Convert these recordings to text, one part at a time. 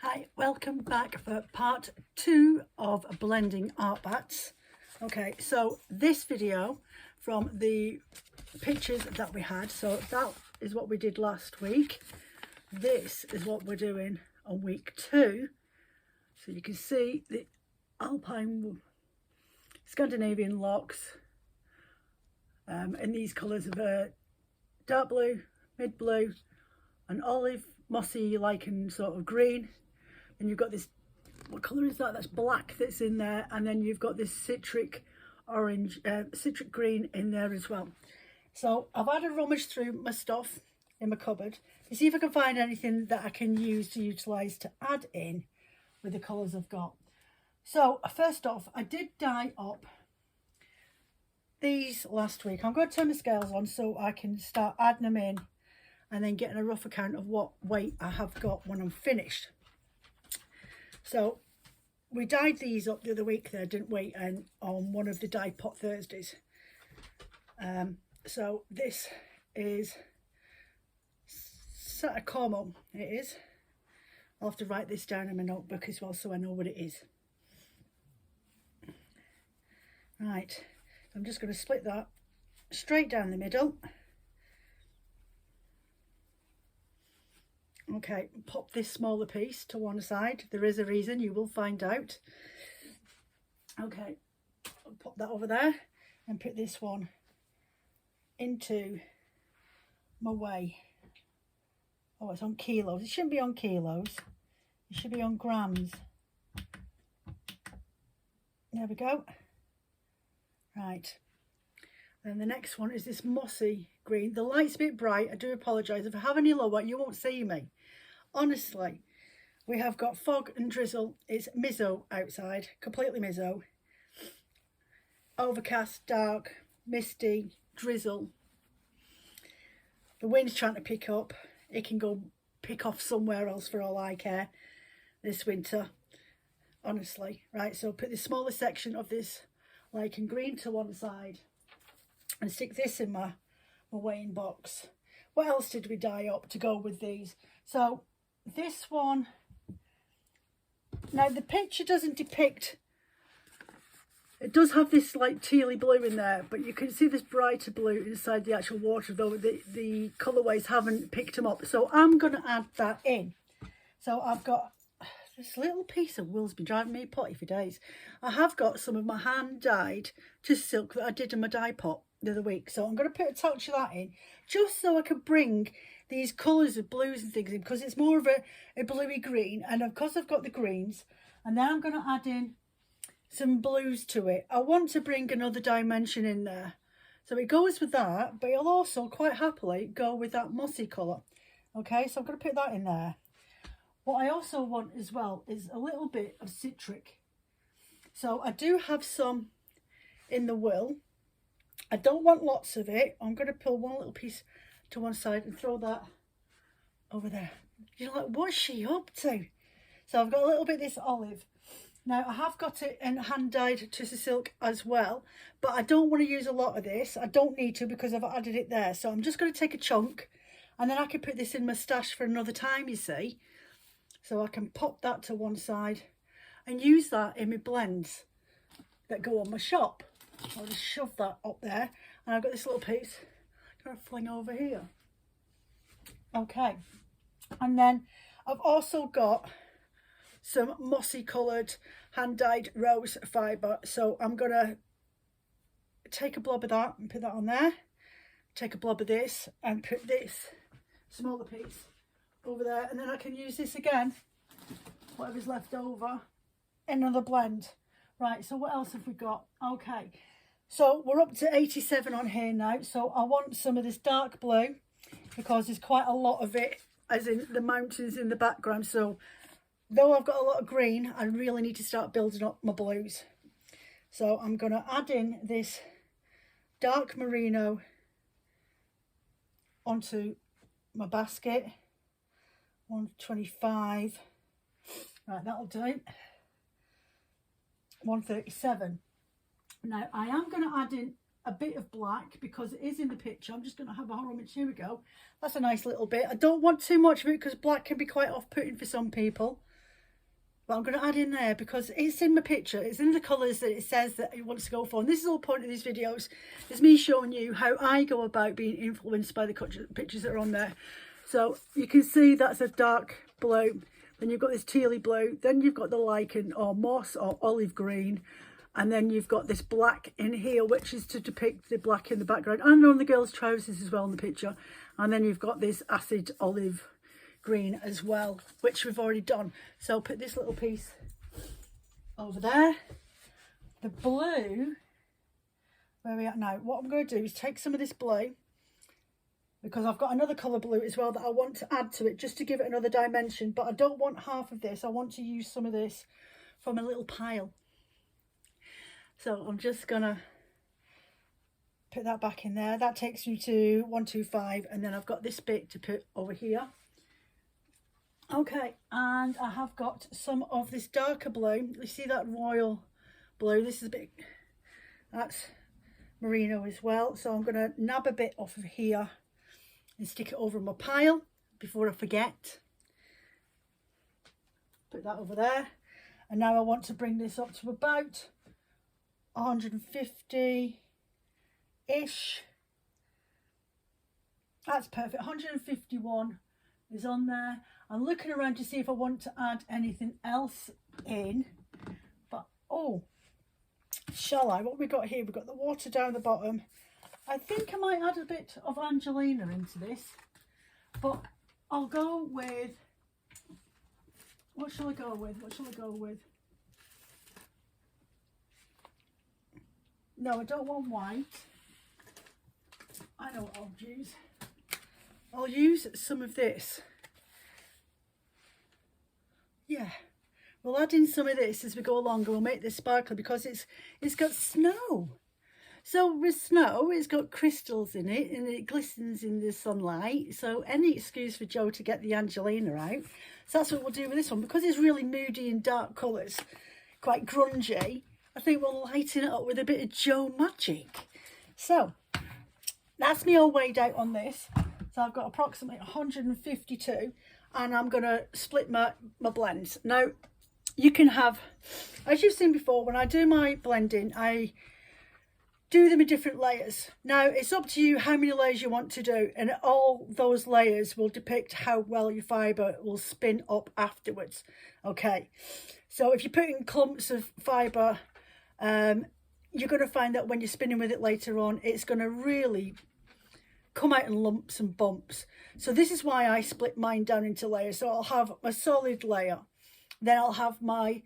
Hi, welcome back for part 2 of blending art bats. Okay, so this video from the pictures that we had, so that is what we did last week. This is what we're doing on week 2. So you can see the Alpine Scandinavian locks in these colours of dark blue, mid blue, and olive, mossy lichen sort of green. And you've got this, what colour is that? That's black that's in there. And then you've got this citric orange, citric green in there as well. So I've had a rummage through my stuff in my cupboard to see if I can find anything that I can use to utilise to add in with the colours I've got. So first off, I did dye up these last week. I'm going to turn the scales on so I can start adding them in and then getting a rough account of what weight I have got when I'm finished. So we dyed these up the other week there, didn't we, and on one of the dye pot Thursdays. So this is Como, it is. I'll have to write this down in my notebook as well so I know what it is. Right, I'm just going to split that straight down the middle. Okay, pop this smaller piece to one side. There is a reason, you will find out. Okay, I'll pop that over there and put this one into my weigh. Oh, it's on kilos. It shouldn't be on kilos. It should be on grams. There we go. Right. And the next one is this mossy green. The light's a bit bright. I do apologise. If I have any lower, you won't see me. Honestly, we have got fog and drizzle. It's mizzo outside, completely mizzo. Overcast, dark, misty, drizzle. The wind's trying to pick up. It can go pick off somewhere else for all I care this winter. Honestly. Right, so put the smaller section of this lichen green to one side and stick this in my weighing box. What else did we dye up to go with these? So this one, now the picture doesn't depict, it does have this like tealy blue in there, but you can see this brighter blue inside the actual water, though the colourways haven't picked them up. So I'm going to add that in. So I've got this little piece of wool's been driving me potty for days. I have got some of my hand dyed to silk that I did in my dye pot the other week. So I'm going to put a touch of that in just so I can bring these colours of blues and things in, because it's more of a bluey green. And of course I've got the greens, and then I'm going to add in some blues to it. I want to bring another dimension in there. So it goes with that, but it'll also quite happily go with that mossy colour. Okay, so I'm going to put that in there. What I also want as well is a little bit of citric. So I do have some in the wool. I don't want lots of it. I'm going to pull one little piece to one side and throw that over there. You're like, what's she up to? So I've got a little bit of this olive. Now I have got it in hand dyed to silk as well, but I don't want to use a lot of this. I don't need to because I've added it there. So I'm just going to take a chunk, and then I can put this in my stash for another time, you see. So I can pop that to one side and use that in my blends that go on my shop. I'll just shove that up there, and I've got this little piece I'm going to fling over here. Okay, and then I've also got some mossy coloured hand dyed rose fibre. So I'm going to take a blob of that and put that on there. Take a blob of this and put this smaller piece over there, and then I can use this again, whatever's left over, in another blend. Right, so what else have we got? Okay, so we're up to 87 on here now. So I want some of this dark blue because there's quite a lot of it, as in the mountains in the background. So though I've got a lot of green, I really need to start building up my blues. So I'm going to add in this dark merino onto my basket. 125. Right, that'll do. 137. Now I am going to add in a bit of black because it is in the picture. I'm just going to have a rummage. Here we go. That's a nice little bit. I don't want too much of it because black can be quite off-putting for some people. But I'm going to add in there because it's in my picture. It's in the colours that it says that it wants to go for. And this is the whole point of these videos, is me showing you how I go about being influenced by the pictures that are on there. So you can see that's a dark blue. Then you've got this tealy blue. Then you've got the lichen or moss or olive green. And then you've got this black in here, which is to depict the black in the background. And on the girls' trousers as well in the picture. And then you've got this acid olive green as well, which we've already done. So I'll put this little piece over there. The blue, where are we at now? What I'm going to do is take some of this blue, because I've got another colour blue as well that I want to add to it, just to give it another dimension. But I don't want half of this. I want to use some of this from a little pile. So I'm just gonna put that back in there. That takes me to 125, and then I've got this bit to put over here. Okay, and I have got some of this darker blue. You see that royal blue? This is a bit, that's merino as well. So I'm going to nab a bit off of here and stick it over my pile before I forget. Put that over there. And now I want to bring this up to about 150-ish. That's perfect. 151 is on there. I'm looking around to see if I want to add anything else in, but oh, shall I? What have we got here? We've got the water down the bottom. I think I might add a bit of Angelina into this, but I'll go with, what shall I go with? What shall I go with? No, I don't want white. I know what I'll use. I'll use some of this. Yeah, we'll add in some of this as we go along, and we'll make this sparkly because it's got snow. So with snow, it's got crystals in it and it glistens in the sunlight. So any excuse for Joe to get the Angelina out. So that's what we'll do with this one. Because it's really moody and dark colours, quite grungy, I think we'll lighten it up with a bit of Joe magic. So that's me all weighed out on this. So I've got approximately 152. And I'm going to split my blends. Now, you can have, as you've seen before, when I do my blending, I do them in different layers. Now, it's up to you how many layers you want to do. And all those layers will depict how well your fibre will spin up afterwards. Okay, so if you put in clumps of fibre, you're going to find that when you're spinning with it later on, it's going to really come out in lumps and bumps. So this is why I split mine down into layers. So I'll have a solid layer, then I'll have my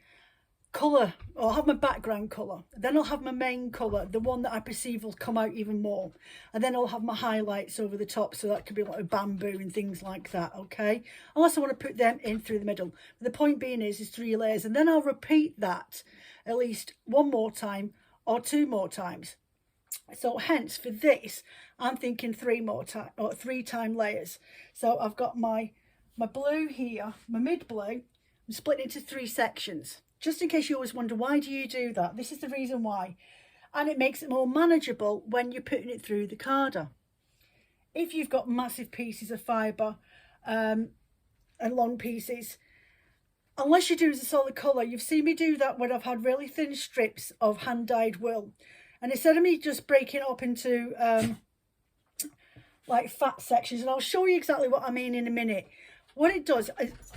colour, or I'll have my background colour, then I'll have my main colour, the one that I perceive will come out even more, and then I'll have my highlights over the top, so that could be like a bamboo and things like that. Okay, unless I want to put them in through the middle. But the point being is 3 layers, and then I'll repeat that at least 1 more time or 2 more times. So hence for this, I'm thinking 3 more time, or 3 time layers. So I've got my blue here, my mid blue. I'm splitting into 3 sections, just in case you always wonder, why do you do that? This is the reason why. And it makes it more manageable when you're putting it through the carder. If you've got massive pieces of fibre and long pieces, unless you do as a solid colour, you've seen me do that when I've had really thin strips of hand-dyed wool. And instead of me just breaking it up into like fat sections, and I'll show you exactly what I mean in a minute. What it does,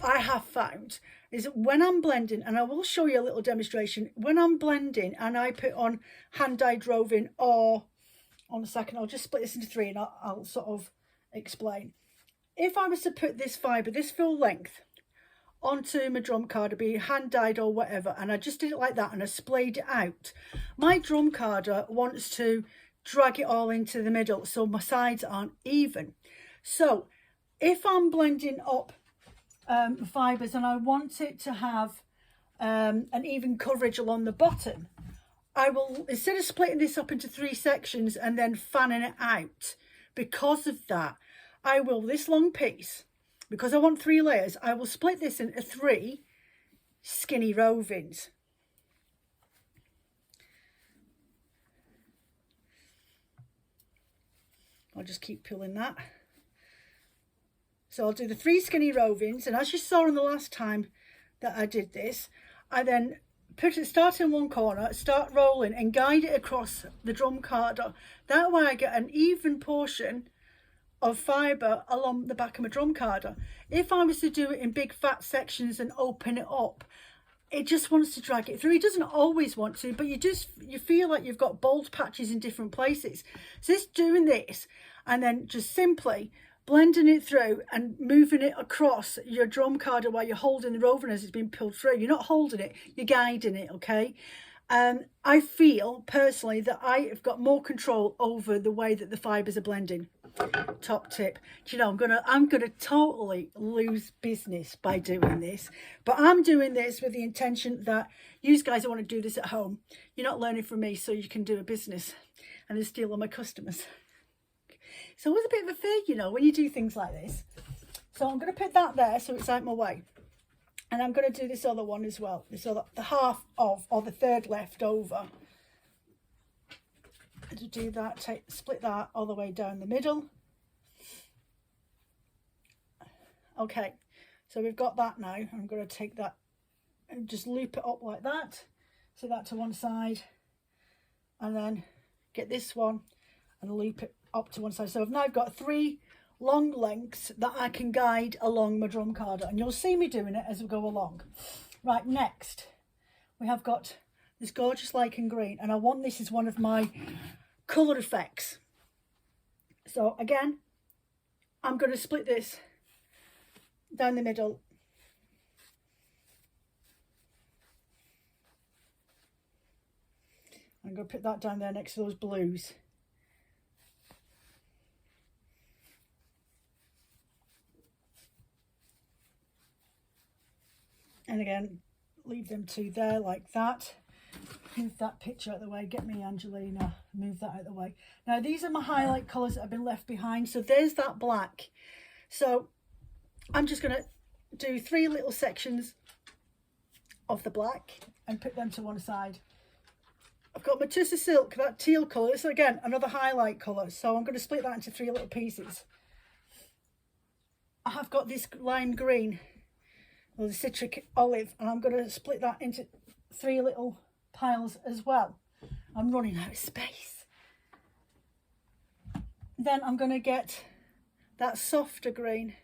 I have found, is that when I'm blending, and I will show you a little demonstration, when I'm blending and I put on hand-dyed roving, or on a second, I'll just split this into 3 and I'll sort of explain. If I was to put this fibre, this full length, onto my drum carder, be hand dyed or whatever, and I just did it like that and I splayed it out, my drum carder wants to drag it all into the middle, so my sides aren't even. So if I'm blending up fibres and I want it to have an even coverage along the bottom, I will, instead of splitting this up into 3 sections and then fanning it out, because of that, I will, this long piece, because I want 3 layers, I will split this into 3 skinny rovings. I'll just keep pulling that. So I'll do the 3 skinny rovings, and as you saw in the last time, that I did this. I then start in one corner, start rolling and guide it across the drum carder. That way I get an even portion of fibre along the back of my drum carder. If I was to do it in big fat sections and open it up, it just wants to drag it through. It doesn't always want to, but you feel like you've got bald patches in different places. So just doing this and then just simply blending it through and moving it across your drum carder while you're holding the roving as it's being pulled through. You're not holding it, you're guiding it, okay? I feel personally that I have got more control over the way that the fibres are blending. Top tip. Do you know, I'm gonna totally lose business by doing this, but I'm doing this with the intention that you guys want to do this at home. You're not learning from me so you can do a business and then steal all my customers. It's always a bit of a fear, you know, when you do things like this. So I'm going to put that there so it's out my way. And I'm going to do this other one as well. This other, the half of, or the third left over. And to do that, split that all the way down the middle. Okay, so we've got that now. I'm going to take that and just loop it up like that. So that to one side. And then get this one and loop it up to one side. So I've now got 3 long lengths that I can guide along my drum carder, and you'll see me doing it as we go along. Right, next we have got this gorgeous lichen green, and I want this as one of my colour effects. So again, I'm going to split this down the middle. I'm going to put that down there next to those blues. And again, leave them 2 there like that. Move that picture out of the way. Get me, Angelina. Move that out of the way. Now, these are my highlight colours that have been left behind. So there's that black. So I'm just going to do 3 little sections of the black and put them to one side. I've got my Tussa Silk, that teal colour. This is, again, another highlight colour. So I'm going to split that into 3 little pieces. I have got this lime green, or the citric olive, and I'm going to split that into 3 little piles as well. I'm running out of space. Then I'm going to get that softer green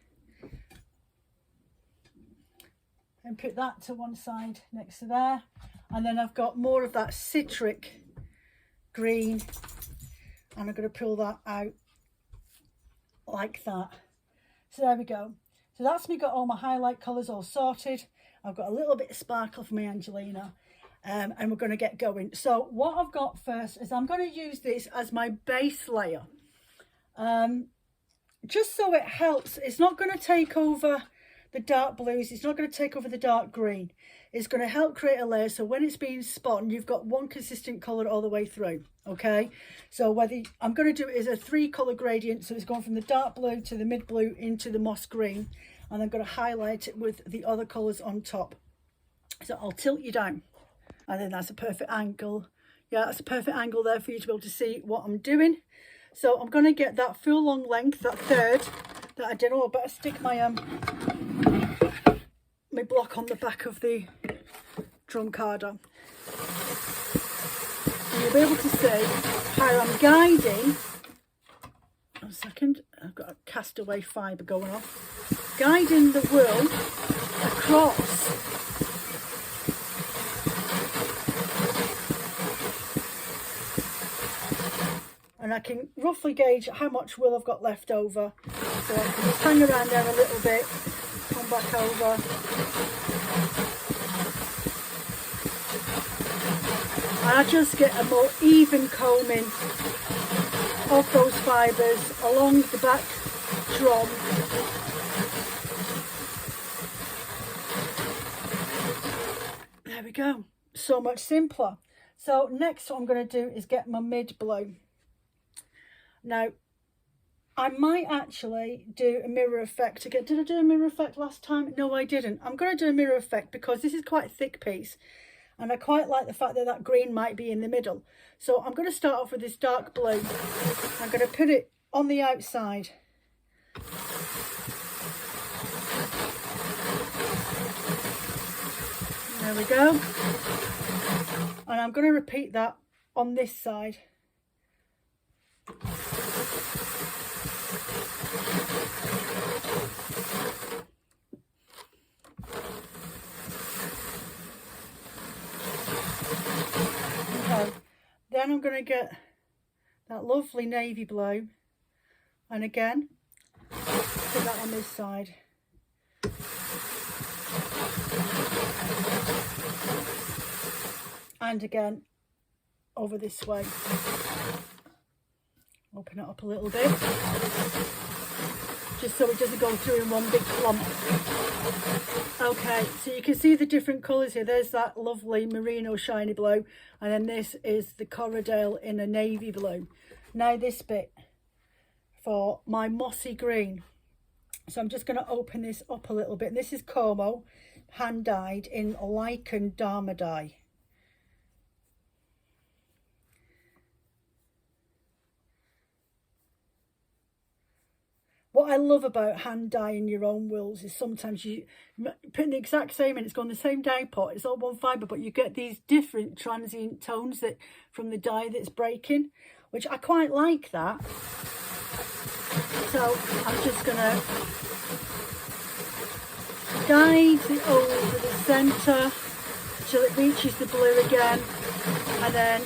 and put that to one side next to there. And then I've got more of that citric green, and I'm going to pull that out like that. So there we go. So that's me got all my highlight colours all sorted. I've got a little bit of sparkle for my Angelina, and we're going to get going. So what I've got first is I'm going to use this as my base layer, just so it helps. It's not going to take over the dark blues, it's not going to take over the dark green. It's going to help create a layer, so when it's being spun, you've got one consistent colour all the way through. Okay, so whether I'm going to do it as a 3 colour gradient, so it's going from the dark blue to the mid blue into the moss green, and I'm going to highlight it with the other colours on top. So I'll tilt you down, and then that's a perfect angle. Yeah, that's a perfect angle there for you to be able to see what I'm doing. So I'm going to get that full long length, that third that I did. Oh, I better stick my my block on the back of the drum carder. And you'll be able to see how I'm guiding. A second, I've got a castaway fibre going off. Guiding the wool across. And I can roughly gauge how much wool I've got left over. So I can just hang around there a little bit, come back over. And I just get a more even combing of those fibres along the back drum. There we go. So much simpler. So next what I'm going to do is get my mid blue. Now, I might actually do a mirror effect again. Did I do a mirror effect last time? No, I didn't. I'm going to do a mirror effect because this is quite a thick piece. And I quite like the fact that that green might be in the middle. So I'm going to start off with this dark blue. I'm going to put it on the outside. There we go. And I'm going to repeat that on this side. Okay. Then I'm going to get that lovely navy blue, and again put that on this side. And again over this way. Open it up a little bit, just so it doesn't go through in one big clump. Okay, so you can see the different colours here. There's that lovely merino shiny blue, and then this is the Corriedale in a navy blue. Now this bit for my mossy green. So I'm just going to open this up a little bit. This is Como, hand dyed in lichen Dharma dye. What I love about hand dyeing your own wools is sometimes you put the exact same in, it's going the same dye pot, it's all one fibre, but you get these different transient tones that from the dye that's breaking, which I quite like that. So I'm just going to guide it over the centre till it reaches the blue again, and then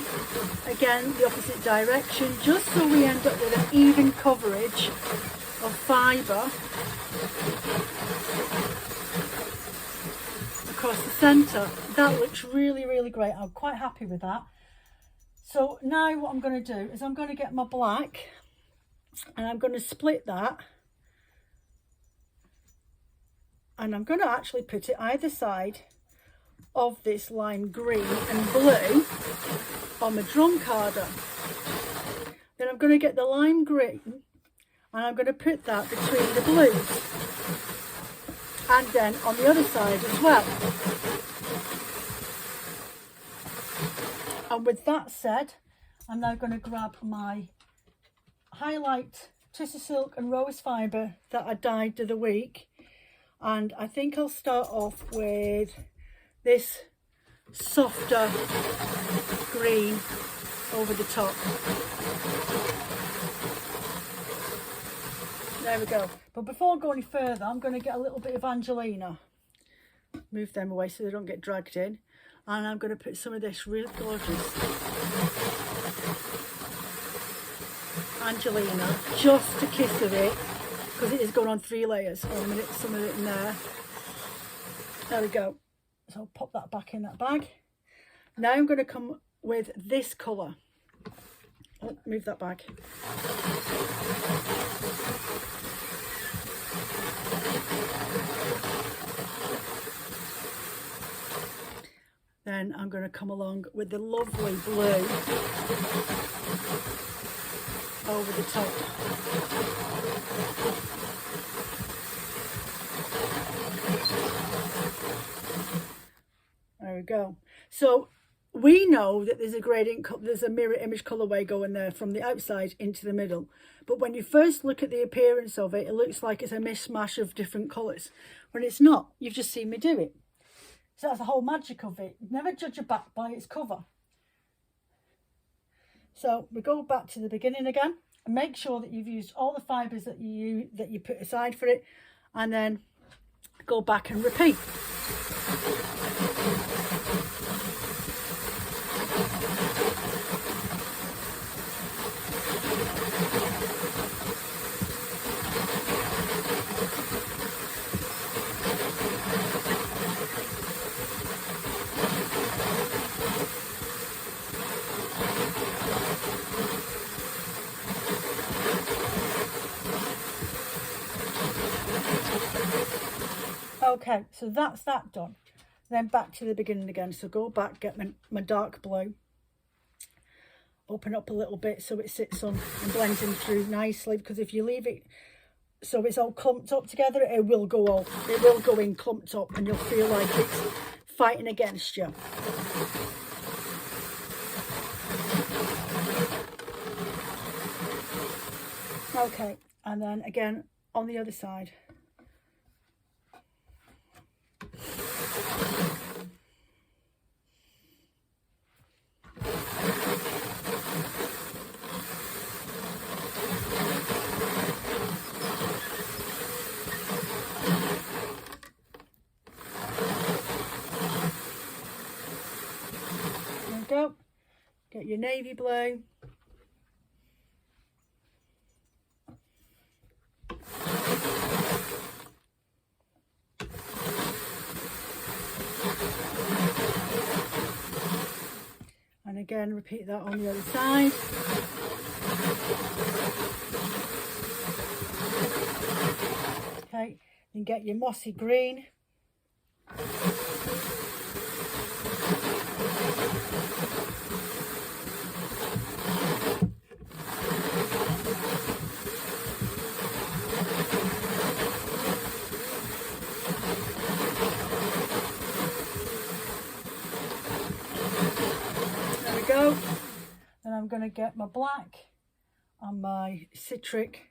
again the opposite direction, just so we end up with an even coverage of fibre across the centre. That looks really, really great. I'm quite happy with that. So now what I'm going to do is I'm going to get my black and I'm going to split that, and I'm going to actually put it either side of this lime green and blue on my drum carder. Then I'm going to get the lime green and I'm going to put that between the blues, and then on the other side as well. And with that said, I'm now going to grab my highlight tissue silk and rose fibre that I dyed the other week, and I think I'll start off with this softer green over the top. There we go. But before I go any further, I'm going to get a little bit of Angelina. Move them away so they don't get dragged in. And I'm going to put some of this really gorgeous Angelina, just a kiss of it, because it is going on 3 layers. So I'm going to get some of it in there. There we go. So I'll pop that back in that bag. Now I'm going to come with this colour. Oh, move that bag. Then I'm going to come along with the lovely blue over the top. There we go. So we know that there's a gradient, there's a mirror image colourway going there from the outside into the middle. But when you first look at the appearance of it, it looks like it's a mishmash of different colours. When it's not, you've just seen me do it. So that's the whole magic of it. Never judge a bat by its cover. So we go back to the beginning again and make sure that you've used all the fibres that you put aside for it, and then go back and repeat. Okay, so that's that done. Then back to the beginning again. So go back, get my dark blue, open up a little bit so it sits on and blends in through nicely, because if you leave it so it's all clumped up together, it will go in clumped up and you'll feel like it's fighting against you. Okay, and then again on the other side. Get your navy blue. And again, repeat that on the other side. Okay, then get your mossy green. There we go. Then I'm going to get my black and my citric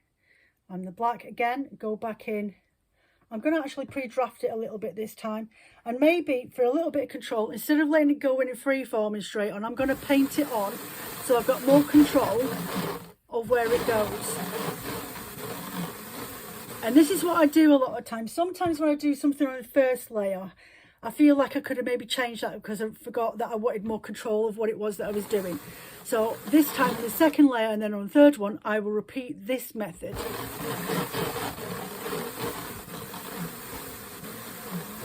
and the black again, go back in. I'm going to actually pre-draft it a little bit this time, and maybe for a little bit of control, instead of letting it go in free form and straight on, I'm going to paint it on so I've got more control of where it goes. And this is what I do a lot of times. Sometimes when I do something on the first layer, I feel like I could have maybe changed that because I forgot that I wanted more control of what it was that I was doing. So this time on the second layer and then on the third one, I will repeat this method.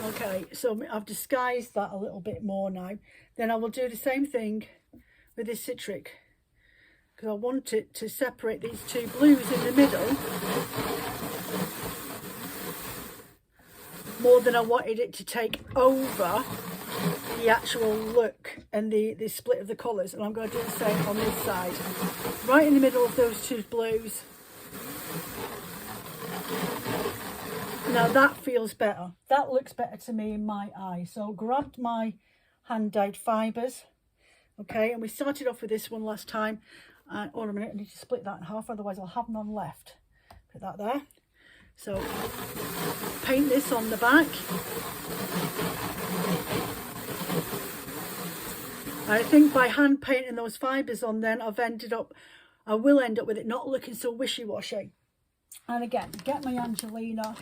Okay, so I've disguised that a little bit more now. Then I will do the same thing with this citric, because I want it to separate these two blues in the middle more than I wanted it to take over the actual look and the split of the colours. And I'm going to do the same on this side, right in the middle of those two blues. Now that feels better. That looks better to me in my eye. So grabbed my hand dyed fibres. Okay, and we started off with this one last time. Hold on a minute, I need to split that in half, otherwise I'll have none left. Put that there. So paint this on the back. I think by hand painting those fibres on, then I will end up with it not looking so wishy-washy. And again, get my Angelina,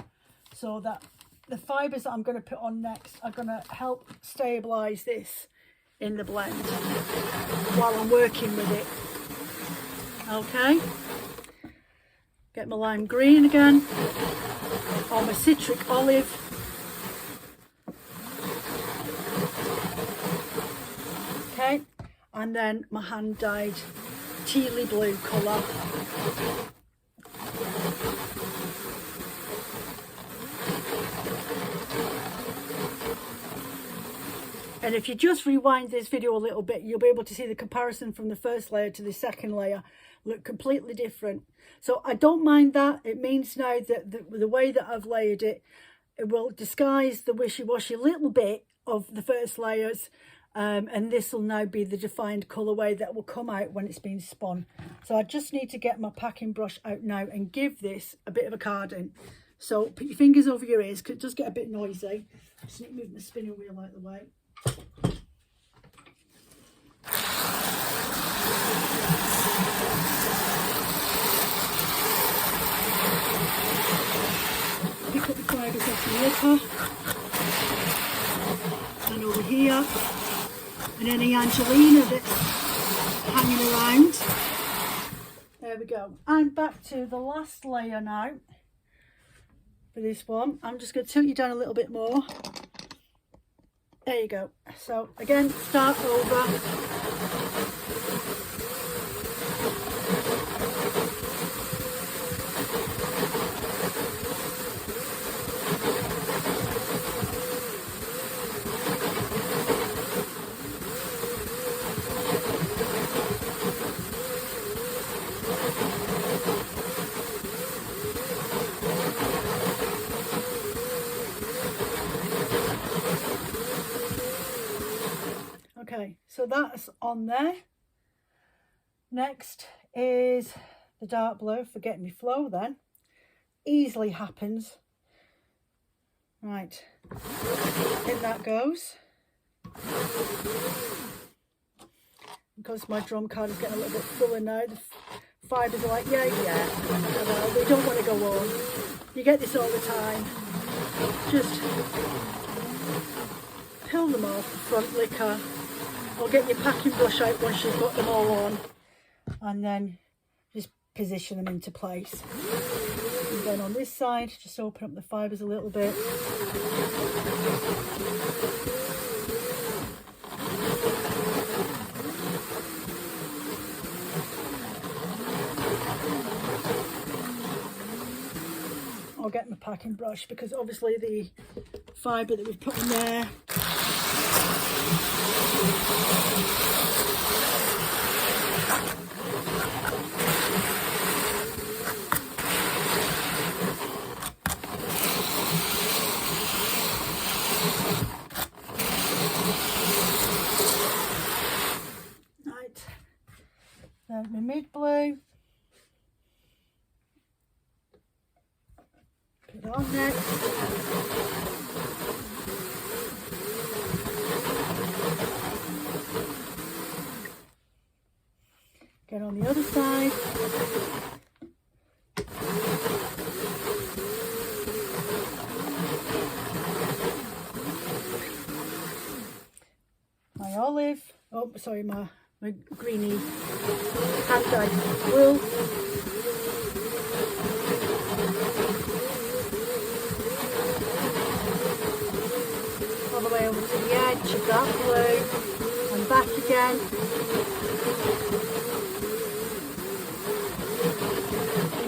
so that the fibres that I'm going to put on next are going to help stabilise this in the blend while I'm working with it. Okay, get my lime green again, or my citric olive. Okay, and then my hand dyed tealy blue colour. And if you just rewind this video a little bit, you'll be able to see the comparison from the first layer to the second layer look completely different. So I don't mind that. It means now that the way that I've layered it, it will disguise the wishy-washy little bit of the first layers. And this will now be the defined colourway that will come out when it's been spun. So I just need to get my packing brush out now and give this a bit of a carding. So put your fingers over your ears, because it does get a bit noisy. Just need to move the spinning wheel out of the way. Pick up the fibres off the lipper and over here, and any Angelina that's hanging around. There we go. And back to the last layer now for this one. I'm just going to tilt you down a little bit more. There you go. So again, start over. Okay, so that's on there. Next is the dark blue. Forget me flow then. Easily happens. Right, in that goes. Because my drum card is getting a little bit fuller now, the fibres are like, yeah, we don't want to go on. You get this all the time. Just peel them off the front liquor Or get your packing brush out once you've got them all on, and then just position them into place. And then on this side, just open up the fibres a little bit. I'll get my packing brush, because obviously the fibre that we've put in there right, then my mid blue, put it on next. Get on the other side. My olive, oh sorry, my greeny hand-dyed wool. All the way over to the edge of that blue and back again.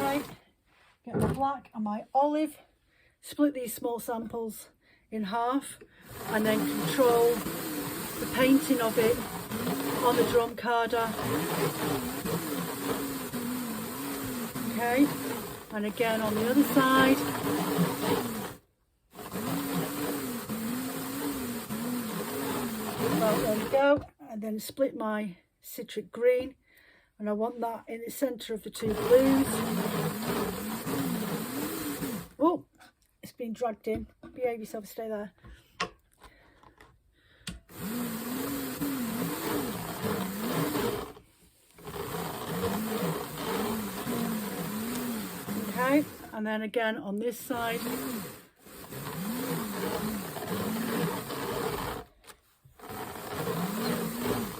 Right, get my black and my olive, split these small samples in half, and then control the painting of it on the drum carder. Okay, and again on the other side. Well, there we go, and then split my citric green, and I want that in the centre of the two blues. Oh, it's been dragged in. Behave yourself, stay there. Okay, and then again on this side.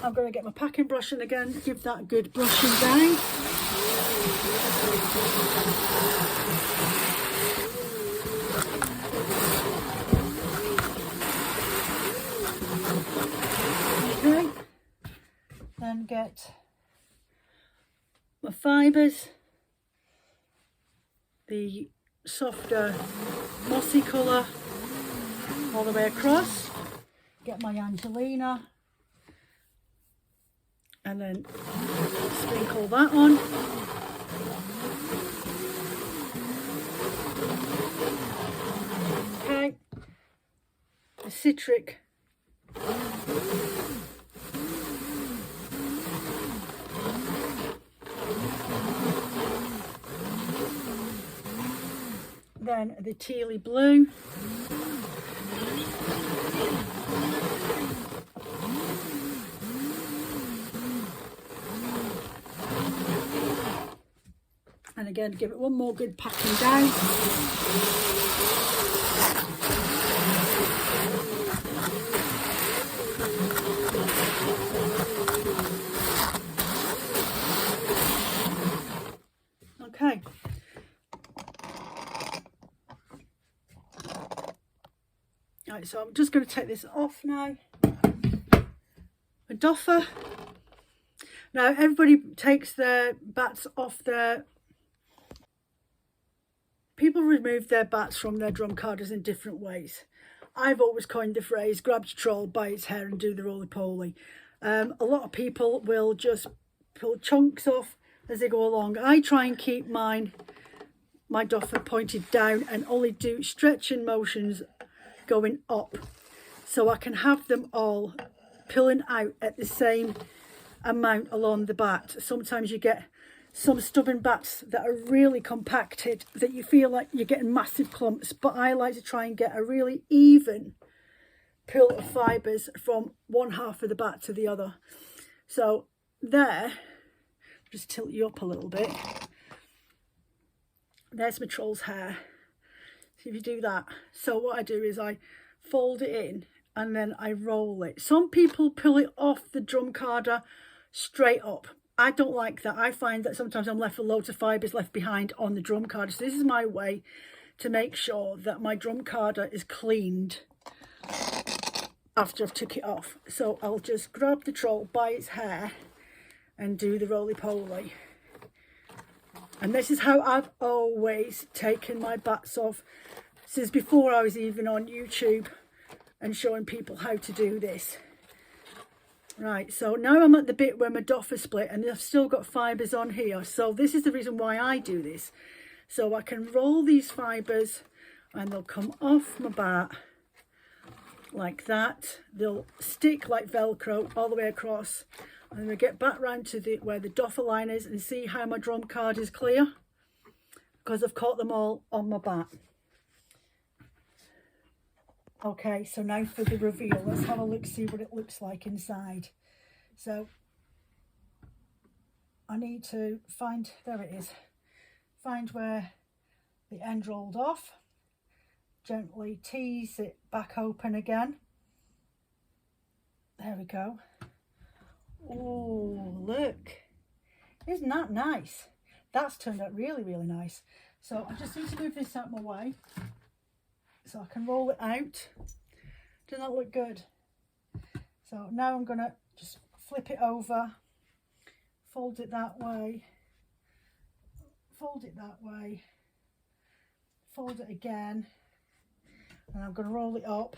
I'm going to get my packing brush and again give that a good brushing down. Okay, then get my fibres, the softer mossy colour all the way across, get my Angelina and then sprinkle that on. Okay, the citric then the tealy blue, and again give it one more good packing down. Okay, right, so I'm just going to take this off now. A doffer. Now everybody takes their batts off their, people remove their batts from their drum carders in different ways. I've always coined the phrase grab your troll by its hair and do the roly-poly. A lot of people will just pull chunks off as they go along. I try and keep my doffer pointed down and only do stretching motions going up, so I can have them all pulling out at the same amount along the batt. Sometimes you get some stubborn batts that are really compacted that you feel like you're getting massive clumps, but I like to try and get a really even pull of fibres from one half of the batt to the other. So there, just tilt you up a little bit. There's my troll's hair. So if you do that, so what I do is I fold it in and then I roll it. Some people pull it off the drum carder straight up. I don't like that. I find that sometimes I'm left with loads of fibres left behind on the drum carder. So this is my way to make sure that my drum carder is cleaned after I've took it off. So I'll just grab the troll by its hair and do the roly-poly. And this is how I've always taken my batts off since before I was even on YouTube and showing people how to do this. Right, so now I'm at the bit where my doffer split and I've still got fibres on here. So this is the reason why I do this. So I can roll these fibres and they'll come off my batt like that. They'll stick like Velcro all the way across. And we get back round to where the doffer line is and see how my drum card is clear, because I've caught them all on my batt. Okay, so now for the reveal. Let's have a look, see what it looks like inside. So I need to find, there it is, find where the end rolled off, gently tease it back open again. There we go. Oh, look, isn't that nice? That's turned out really, really nice. So I just need to move this out of my way so I can roll it out. Doesn't that look good? So now I'm gonna just flip it over, fold it that way, fold it that way, fold it again, and I'm gonna roll it up.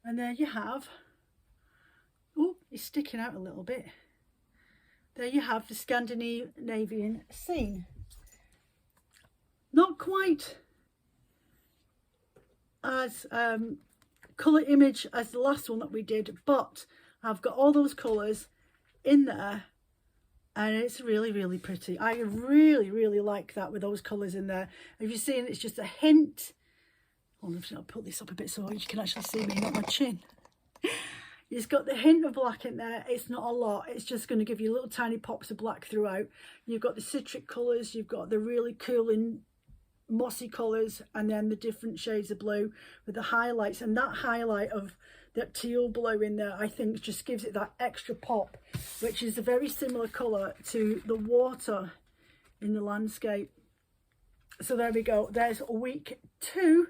And there you have, oh, it's sticking out a little bit. There you have the Scandinavian scene. Not quite as colour image as the last one that we did, but I've got all those colours in there and it's really, really pretty. I really, really like that with those colours in there. If you're seeing, it's just a hint. I'll put this up a bit so you can actually see me, not my chin. It's got the hint of black in there. It's not a lot. It's just going to give you little tiny pops of black throughout. You've got the citric colours. You've got the really cool and mossy colours, and then the different shades of blue with the highlights. And that highlight of that teal blue in there, I think, just gives it that extra pop, which is a very similar colour to the water in the landscape. So there we go. There's week 2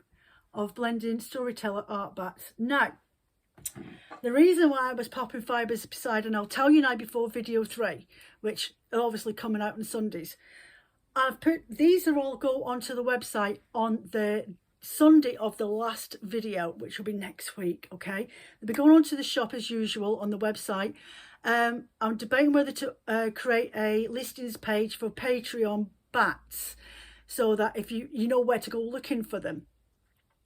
of blending Storyteller art batts. Now, the reason why I was popping fibres beside, and I'll tell you now before video 3, which are obviously coming out on Sundays, I've put, these are all go onto the website on the Sunday of the last video, which will be next week, okay? They'll be going onto the shop as usual on the website. I'm debating whether to create a listings page for Patreon batts, so that if you know where to go looking for them.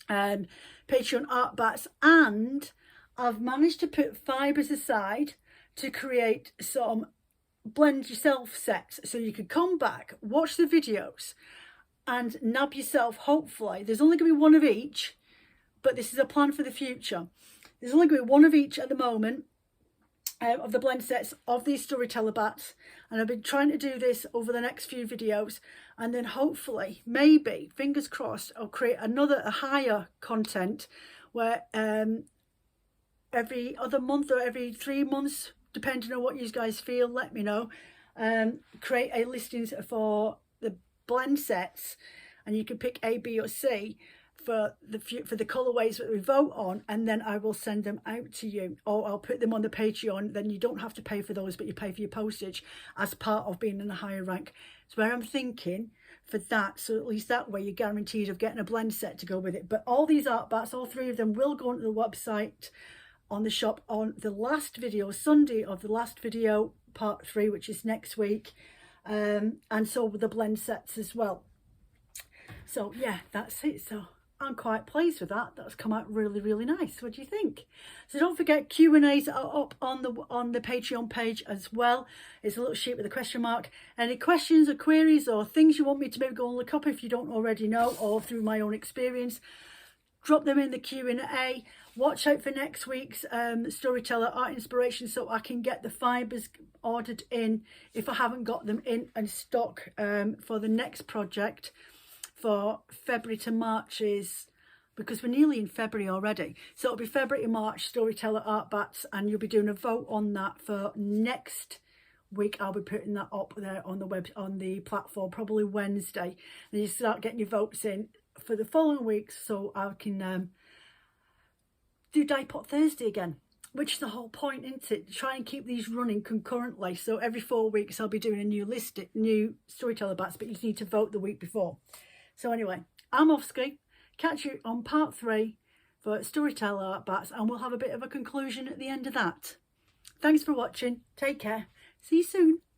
Patreon art batts, and I've managed to put fibres aside to create some blend yourself sets, so you could come back, watch the videos and nab yourself. Hopefully there's only going to be one of each, but this is a plan for the future. There's only going to be one of each at the moment of the blend sets of these Storyteller batts, and I've been trying to do this over the next few videos, and then hopefully, maybe, fingers crossed, I'll create a higher content where every other month or every 3 months, depending on what you guys feel, let me know, create a listings for the blend sets, and you can pick A, B or C for the colorways that we vote on, and then I will send them out to you, or I'll put them on the Patreon. Then you don't have to pay for those, but you pay for your postage as part of being in a higher rank. It's where I'm thinking for that, so at least that way you're guaranteed of getting a blend set to go with it. But all these art batts, all 3 of them, will go onto the website on the shop on the last video, Sunday of the last video, part 3, which is next week, and so with the blend sets as well. So yeah, that's it. So I'm quite pleased with that. That's come out really, really nice. What do you think? So don't forget, Q&As are up on the Patreon page as well. It's a little sheet with a question mark. Any questions or queries or things you want me to maybe go and look up if you don't already know, or through my own experience, drop them in the Q&A. Watch out for next week's Storyteller Art Inspiration, so I can get the fibres ordered in if I haven't got them in stock for the next project for February to March is, because we're nearly in February already, so it'll be February to March Storyteller Art Bats, and you'll be doing a vote on that for next week. I'll be putting that up there on the web, on the platform, probably Wednesday. And you start getting your votes in for the following weeks, so I can do Die Pot Thursday again, which is the whole point, isn't it? Try and keep these running concurrently. So every 4 weeks I'll be doing a new Storyteller Bats, but you need to vote the week before. So anyway, I'm off ski. Catch you on part 3 for Storyteller Art Bats, and we'll have a bit of a conclusion at the end of that. Thanks for watching. Take care. See you soon.